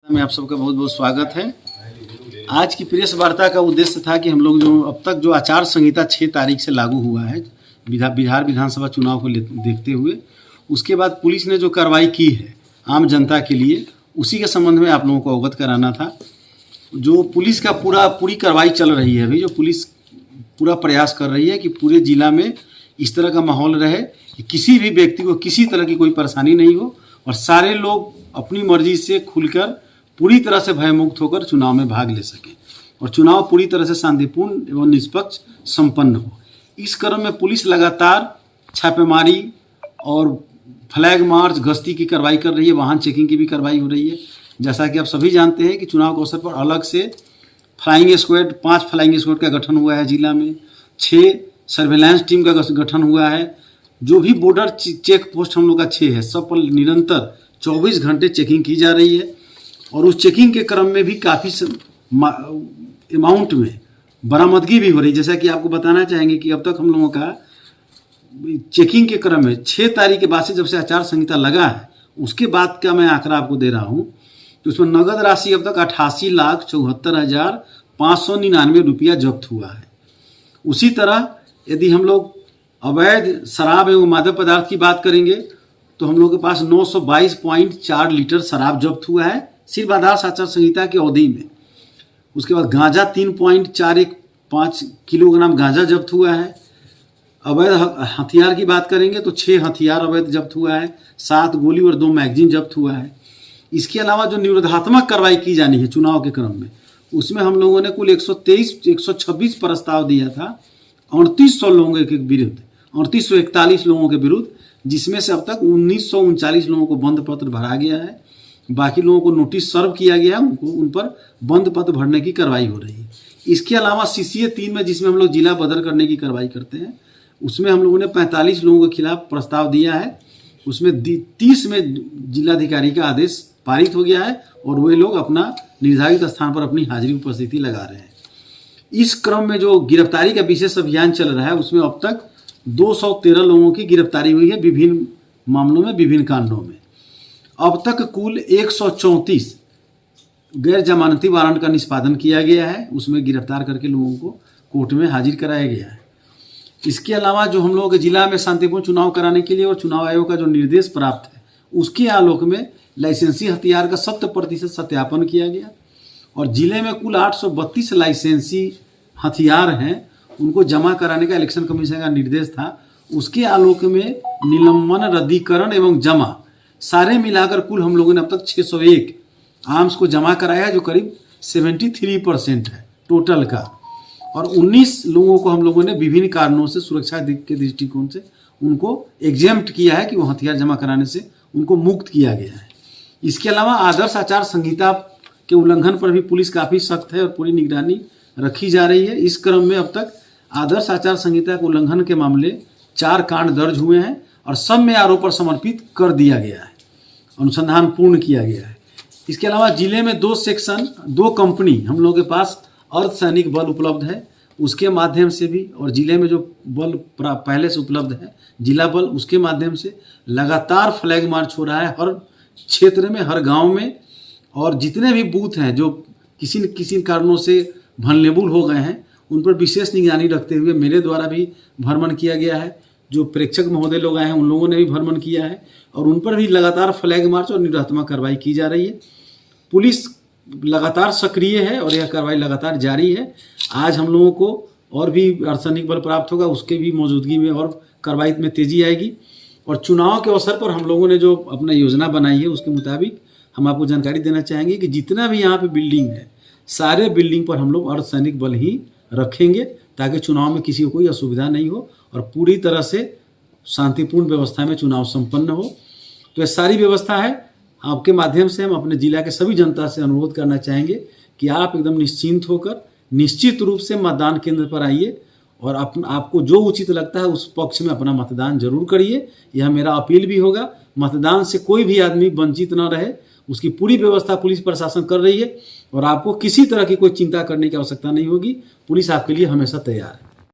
में आप सबका बहुत बहुत स्वागत है। आज की प्रेस वार्ता का उद्देश्य था कि हम लोग जो अब तक जो आचार संहिता 6 तारीख से लागू हुआ है बिहार विधानसभा चुनाव को देखते हुए, उसके बाद पुलिस ने जो कार्रवाई की है आम जनता के लिए, उसी के संबंध में आप लोगों को अवगत कराना था। जो पुलिस का पूरी कार्रवाई चल रही है अभी, जो पुलिस पूरा प्रयास कर रही है कि पूरे जिला में इस तरह का माहौल रहे कि किसी भी व्यक्ति को किसी तरह की कोई परेशानी नहीं हो और सारे लोग अपनी मर्जी से खुलकर पूरी तरह से भयमुक्त होकर चुनाव में भाग ले सकें और चुनाव पूरी तरह से शांतिपूर्ण एवं निष्पक्ष संपन्न हो। इस क्रम में पुलिस लगातार छापेमारी और फ्लैग मार्च, गश्ती की कार्रवाई कर रही है, वाहन चेकिंग की भी कार्रवाई हो रही है। जैसा कि आप सभी जानते हैं कि चुनाव के अवसर पर अलग से फ्लाइंग स्क्वाड 5 फ्लाइंग स्क्वाड का गठन हुआ है जिला में, 6 सर्वेलेंस टीम का गठन हुआ है। जो भी बॉर्डर चेक पोस्ट हम लोग का 6 है, सब पर निरंतर 24 घंटे चेकिंग की जा रही है और उस चेकिंग के क्रम में भी काफ़ी अमाउंट में बरामदगी भी हो रही है। जैसा कि आपको बताना चाहेंगे कि अब तक हम लोगों का चेकिंग के क्रम में 6 तारीख के बाद से जब से आचार संहिता लगा है उसके बाद का मैं आंकड़ा आपको दे रहा हूँ, तो उसमें नगद राशि अब तक 88,74,599 रुपया जब्त हुआ है। उसी तरह यदि हम लोग अवैध शराब एवं मादक पदार्थ की बात करेंगे तो हम लोग के पास 922.4 लीटर शराब जब्त हुआ है सिर्फ आदर्श आचार संहिता की अवधि में। उसके बाद गांजा 3.415 किलोग्राम गांजा जब्त हुआ है। अवैध हथियार की बात करेंगे तो 6 हथियार अवैध जब्त हुआ है, 7 गोली और 2 मैगजीन जब्त हुआ है। इसके अलावा जो निरोधात्मक कार्रवाई की जानी है चुनाव के क्रम में, उसमें हम लोगों ने कुल 126 प्रस्ताव दिया था 3800 लोगों के विरुद्ध, 3841 लोगों के विरुद्ध, जिसमें से अब तक 1939 लोगों को बंद पत्र भरा गया है। बाकी लोगों को नोटिस सर्व किया गया है, उन पर बंद पत्र भरने की कार्रवाई हो रही है। इसके अलावा CCA 3 में जिसमें हम लोग जिला बदल करने की कार्रवाई करते हैं, उसमें हम लोगों ने 45 लोगों के खिलाफ प्रस्ताव दिया है। उसमें 30 में जिलाधिकारी का आदेश पारित हो गया है और वे लोग अपना निर्धारित स्थान पर अपनी हाजिरी उपस्थिति लगा रहे हैं। इस क्रम में जो गिरफ्तारी का विशेष अभियान चल रहा है उसमें अब तक 213 लोगों की गिरफ्तारी हुई है विभिन्न मामलों में, विभिन्न कांडों में। अब तक कुल 134 गैर जमानती वारंट का निष्पादन किया गया है, उसमें गिरफ्तार करके लोगों को कोर्ट में हाजिर कराया गया है। इसके अलावा जो हम लोगों के जिला में शांतिपूर्ण चुनाव कराने के लिए और चुनाव आयोग का जो निर्देश प्राप्त है उसके आलोक में लाइसेंसी हथियार का 100% सत्यापन किया गया और जिले में कुल 832 लाइसेंसी हथियार हैं, उनको जमा कराने का इलेक्शन कमीशन का निर्देश था। उसके आलोक में निलंबन, रद्दीकरण एवं जमा सारे मिलाकर कुल हम लोगों ने अब तक 601 आर्म्स को जमा कराया है, जो करीब 73% है टोटल का। और 19 लोगों को हम लोगों ने विभिन्न कारणों से सुरक्षा के दृष्टिकोण से उनको एग्जेम्प्ट किया है कि वो हथियार जमा कराने से उनको मुक्त किया गया है। इसके अलावा आदर्श आचार संहिता के उल्लंघन पर भी पुलिस काफ़ी सख्त है और पूरी निगरानी रखी जा रही है। इस क्रम में अब तक आदर्श आचार संहिता के उल्लंघन के मामले 4 कांड दर्ज हुए हैं और सब में आरोप पर समर्पित कर दिया गया है, अनुसंधान पूर्ण किया गया है। इसके अलावा जिले में 2 सेक्शन 2 कंपनी हम लोगों के पास अर्धसैनिक बल उपलब्ध है, उसके माध्यम से भी, और जिले में जो बल पहले से उपलब्ध है जिला बल, उसके माध्यम से लगातार फ्लैग मार्च हो रहा है हर क्षेत्र में, हर गांव में। और जितने भी बूथ हैं जो किसी न किसी कारणों से वल्नरेबल हो गए हैं, उन पर विशेष निगरानी रखते हुए मेरे द्वारा भी भ्रमण किया गया है। जो प्रेक्षक महोदय लोग आए हैं उन लोगों ने भी भ्रमण किया है और उन पर भी लगातार फ्लैग मार्च और निरोधात्मक कार्रवाई की जा रही है। पुलिस लगातार सक्रिय है और यह कार्रवाई लगातार जारी है। आज हम लोगों को और भी अर्धसैनिक बल प्राप्त होगा, उसके भी मौजूदगी में और कार्रवाई में तेजी आएगी। और चुनाव के अवसर पर हम लोगों ने जो अपना योजना बनाई है उसके मुताबिक हम आपको जानकारी देना चाहेंगे कि जितना भी यहाँ पे बिल्डिंग है, सारे बिल्डिंग पर हम लोग अर्धसैनिक बल ही रखेंगे ताकि चुनाव में किसी को कोई असुविधा नहीं हो और पूरी तरह से शांतिपूर्ण व्यवस्था में चुनाव संपन्न हो। तो ये सारी व्यवस्था है। आपके माध्यम से हम अपने जिला के सभी जनता से अनुरोध करना चाहेंगे कि आप एकदम निश्चिंत होकर निश्चित रूप से मतदान केंद्र पर आइए और आपको जो उचित लगता है उस पक्ष में अपना मतदान जरूर करिए। यह मेरा अपील भी होगा। मतदान से कोई भी आदमी वंचित न रहे, उसकी पूरी व्यवस्था पुलिस प्रशासन कर रही है और आपको किसी तरह की कोई चिंता करने की आवश्यकता नहीं होगी। पुलिस आपके लिए हमेशा तैयार है।